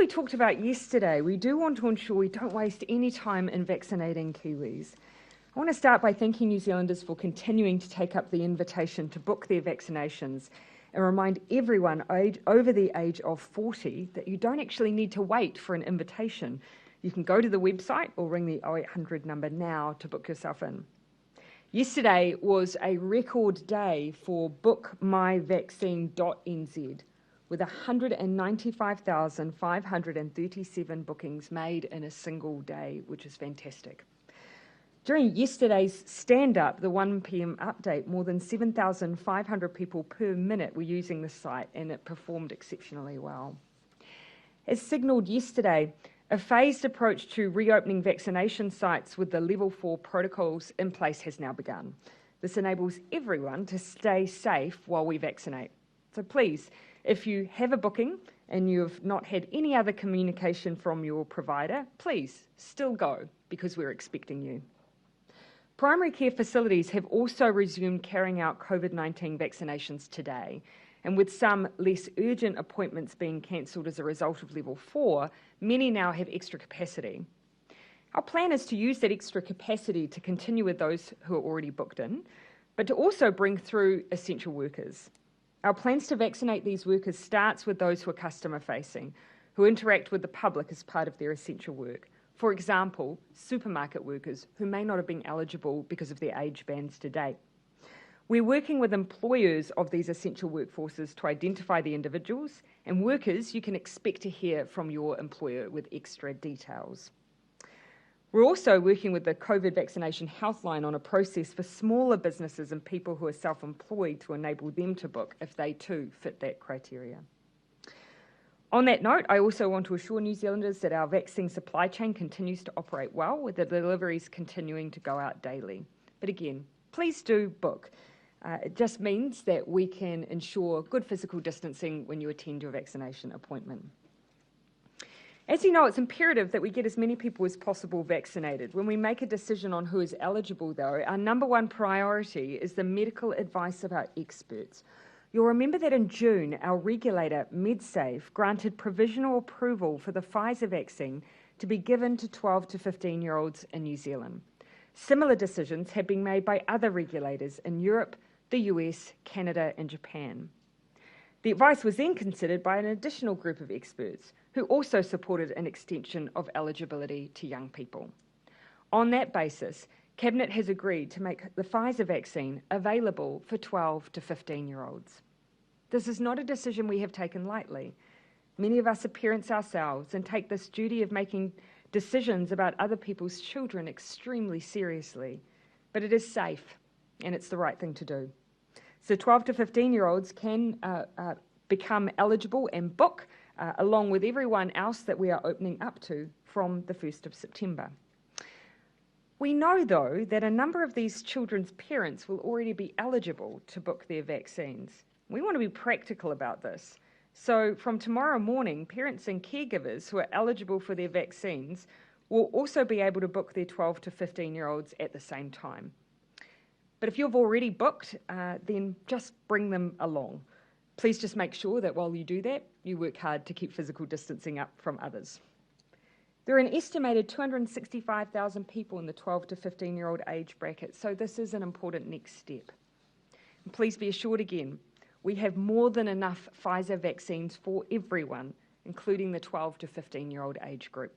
we talked about yesterday, we do want to ensure we don't waste any time in vaccinating Kiwis. I want to start by thanking New Zealanders for continuing to take up the invitation to book their vaccinations and remind everyone over the age of 40 that you don't actually need to wait for an invitation. You can go to the website or ring the 0800 number now to book yourself in. Yesterday was a record day for bookmyvaccine.nz, with 195,537 bookings made in a single day, which is fantastic. During yesterday's stand-up, the 1 p.m. update, more than 7,500 people per minute were using the site, and it performed exceptionally well. As signalled yesterday, a phased approach to reopening vaccination sites with the Level 4 protocols in place has now begun. This enables everyone to stay safe while we vaccinate. So please, if you have a booking and you have not had any other communication from your provider, please still go, because we're expecting you. Primary care facilities have also resumed carrying out Covid-19 vaccinations today, and with some less urgent appointments being cancelled as a result of Level 4, many now have extra capacity. Our plan is to use that extra capacity to continue with those who are already booked in, but to also bring through essential workers. Our plans to vaccinate these workers starts with those who are customer-facing, who interact with the public as part of their essential work. For example, supermarket workers who may not have been eligible because of their age bans to date. We're working with employers of these essential workforces to identify the individuals, and workers you can expect to hear from your employer with extra details. We're also working with the COVID vaccination Healthline on a process for smaller businesses and people who are self-employed to enable them to book if they too fit that criteria. On that note, I also want to assure New Zealanders that our vaccine supply chain continues to operate well, with the deliveries continuing to go out daily. But again, please do book. It just means that we can ensure good physical distancing when you attend your vaccination appointment. As you know, it's imperative that we get as many people as possible vaccinated. When we make a decision on who is eligible, though, our number one priority is the medical advice of our experts. You'll remember that in June, our regulator, MedSafe, granted provisional approval for the Pfizer vaccine to be given to 12 to 15-year-olds in New Zealand. Similar decisions have been made by other regulators in Europe, the US, Canada, and Japan. The advice was then considered by an additional group of experts who also supported an extension of eligibility to young people. On that basis, Cabinet has agreed to make the Pfizer vaccine available for 12 to 15-year-olds. This is not a decision we have taken lightly. Many of us are parents ourselves and take this duty of making decisions about other people's children extremely seriously. But it is safe, and it's the right thing to do. So 12 to 15-year-olds can become eligible and book, along with everyone else that we are opening up to from the 1st of September. We know, though, that a number of these children's parents will already be eligible to book their vaccines. We want to be practical about this. So from tomorrow morning, parents and caregivers who are eligible for their vaccines will also be able to book their 12 to 15-year-olds at the same time. But if you've already booked, then just bring them along. Please just make sure that while you do that, you work hard to keep physical distancing up from others. There are an estimated 265,000 people in the 12 to 15-year-old age bracket, so this is an important next step. And please be assured again, we have more than enough Pfizer vaccines for everyone, including the 12 to 15-year-old age group.